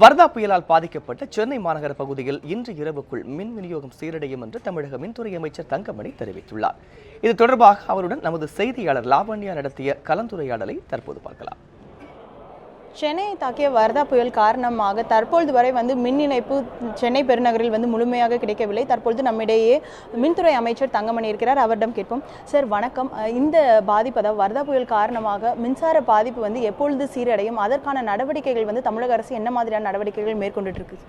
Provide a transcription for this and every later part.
வர்தா புயலால் பாதிக்கப்பட்ட சென்னை மாநகர பகுதியில் இன்று இரவுக்குள் மின் விநியோகம் சீரடையும் என்று தமிழக மின்துறை அமைச்சர் தங்கமணி தெரிவித்துள்ளார். இது தொடர்பாக அவருடன் நமது செய்தியாளர் லாவண்யா நடத்திய கலந்துரையாடலை தற்போது பார்க்கலாம். சென்னையை தாக்கிய வர்தா புயல் காரணமாக தற்பொழுது வரை மின் இணைப்பு சென்னை பெருநகரில் முழுமையாக கிடைக்கவில்லை. தற்பொழுது நம்மிடையே மின்துறை அமைச்சர் தங்கமணி இருக்கிறார். அவரிடம் கேட்போம். சார் வணக்கம். இந்த பாதிப்பு, அதாவது வர்தா புயல் காரணமாக மின்சார பாதிப்பு எப்பொழுது சீரடையும், அதற்கான நடவடிக்கைகள் தமிழக அரசு என்ன மாதிரியான நடவடிக்கைகள் மேற்கொண்டு இருக்கு?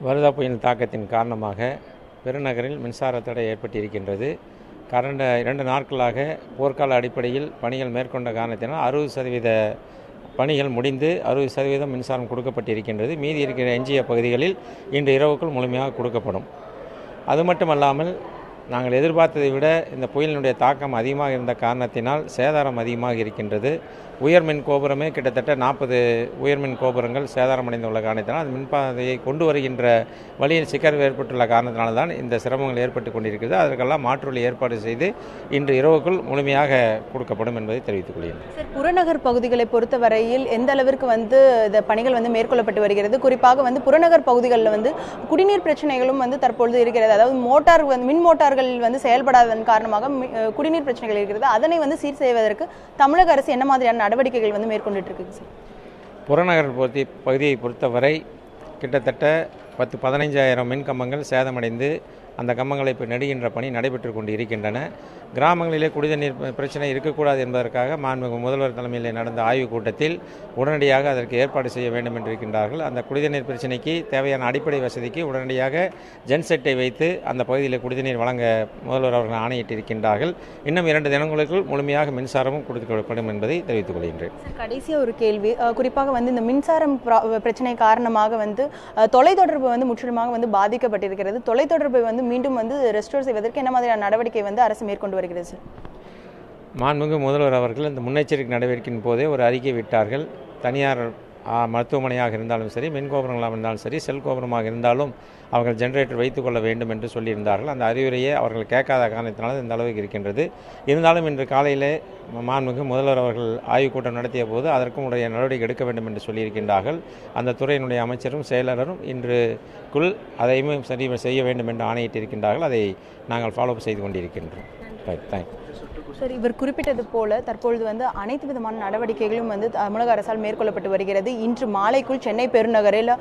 வர்தா புயல் தாக்கத்தின் காரணமாக பெருநகரில் மின்சார தடை ஏற்பட்டிருக்கின்றது. கடந்த 2 நாட்களாக போர்க்கால அடிப்படையில் பணிகள் மேற்கொண்ட காரணத்தினால் 60% பணிகள் முடிந்து 60% மின்சாரம் கொடுக்கப்பட்டிருக்கின்றது. மீதி இருக்கிற எஞ்சிய பகுதிகளில் இன்று இரவுக்குள் முழுமையாக கொடுக்கப்படும். அது மட்டுமல்லாமல் நாங்கள் எதிர்பார்த்ததை விட இந்த புயலினுடைய தாக்கம் அதிகமாக இருந்த காரணத்தினால் சேதாரம் அதிகமாக இருக்கின்றது. உயர்மின் கோபுரமே கிட்டத்தட்ட 40 உயர்மின் கோபுரங்கள் சேதாரமடைந்துள்ள காரணத்தினால் அந்த மின்பாதையை கொண்டு வருகின்ற வழியில் சிக்கல் ஏற்பட்டுள்ள காரணத்தினால்தான் இந்த சிரமங்கள் ஏற்பட்டு கொண்டிருக்கிறது. அதற்கெல்லாம் மாற்றுவழி ஏற்பாடு செய்து இன்று இரவுக்குள் முழுமையாக கொடுக்கப்படும் என்பதை தெரிவித்துக் கொள்கிறேன். சார், புறநகர் பகுதிகளை பொறுத்தவரையில் எந்த அளவிற்கு இந்த பணிகள் மேற்கொள்ளப்பட்டு வருகிறது? குறிப்பாக புறநகர் பகுதிகளில் குடிநீர் பிரச்சனைகளும் தற்பொழுது இருக்கிறது. அதாவது மோட்டார் மின் மோட்டார்கள் செயல்படாததன் காரணமாக குடிநீர் பிரச்சனைகள் இருக்கிறது. அதனை சீர் செய்வதற்கு தமிழக அரசு என்ன மாதிரியான நடவடிக்கைகள் மேற்கொண்டு இருக்கு சார்? புறநகர் பகுதியை பொறுத்தவரை கிட்டத்தட்ட 10-15 மின் கம்பங்கள் சேதமடைந்து அந்த கம்பங்களை இப்போ நெடுகின்ற பணி நடைபெற்று கொண்டு இருக்கின்றன. கிராமங்களிலே குடிநீர் பிரச்சனை இருக்கக்கூடாது என்பதற்காக மாண்புமிகு முதல்வர் தலைமையில் நடந்த ஆய்வுக் கூட்டத்தில் உடனடியாக அதற்கு ஏற்பாடு செய்ய வேண்டும் என்று இருக்கின்றார்கள். அந்த குடிநீர் பிரச்சனைக்கு தேவையான அடிப்படை வசதிக்கு உடனடியாக ஜென்செட்டை வைத்து அந்த பகுதியில் குடிநீர் வழங்க முதல்வர் அவர்கள் ஆணையிட்டிருக்கின்றார்கள். இன்னும் 2 தினங்களுக்குள் முழுமையாக மின்சாரமும் கொடுக்கப்படும் என்பதை தெரிவித்துக் கொள்கின்றேன். கடைசியாக ஒரு கேள்வி. குறிப்பாக இந்த மின்சாரம் பிரச்சனை காரணமாக தொலைத்தொடர்பு முற்றிலுமாக பாதிக்கப்பட்டிருக்கிறது. தொலைத்தொடர்பை மீண்டும் ரெஸ்டோர் செய்வதற்கு என்ன மாதிரியான நடவடிக்கை அரசு மேற்கொண்டு வருகிறது சார்? மாண்புமிகு முதல்வர் அவர்கள் இந்த முன்னெச்சரிக்கை நடவடிக்கையின் போதே ஒரு அறிக்கை விட்டார்கள். தனியார் மருத்துவமனையாக இருந்தாலும் சரி, மின் கோபுரங்களாக இருந்தாலும் சரி, செல் கோபுரமாக இருந்தாலும் அவர்கள் ஜெனரேட்டர் வைத்துக் கொள்ள வேண்டும் என்று சொல்லியிருந்தார்கள். அந்த அறிவுரையை அவர்கள் கேட்காத காரணத்தினால் இந்த அளவுக்கு இருக்கின்றது. இருந்தாலும் இன்று காலையிலே மாண்புமிகு முதல்வர் அவர்கள் ஆய்வுக் கூட்டம் நடத்திய போது அதற்கும் உடைய நடவடிக்கை எடுக்க வேண்டும் என்று சொல்லியிருக்கின்றார்கள். அந்த துறையினுடைய அமைச்சரும் செயலாளரும் இன்றுக்குள் அதையும் சரி செய்ய வேண்டும் என்று ஆணையிட்டிருக்கின்றார்கள். அதை நாங்கள் ஃபாலோ செய்து கொண்டிருக்கின்றோம். Thank you sir. இவர் குறிப்பிட்டது போல தற்பொழுது அனைத்து விதமான நடவடிக்கைகளும் தமிழக அரசால் மேற்கொள்ளப்பட்டு வருகிறது. இன்று மாலைக்குள் சென்னை பெருநகரில்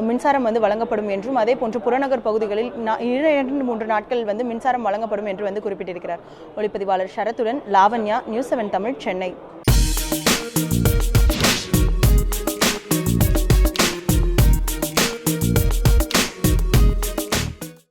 மின்சாரம் வழங்கப்படும் என்றும், அதே போன்று புறநகர் பகுதிகளில் 2-3 நாட்கள் மின்சாரம் வழங்கப்படும் என்று குறிப்பிட்டிருக்கிறார். ஒளிப்பதிவாளர் ஷரத்துடன் லாவண்யா, நியூஸ் 7 தமிழ், சென்னை.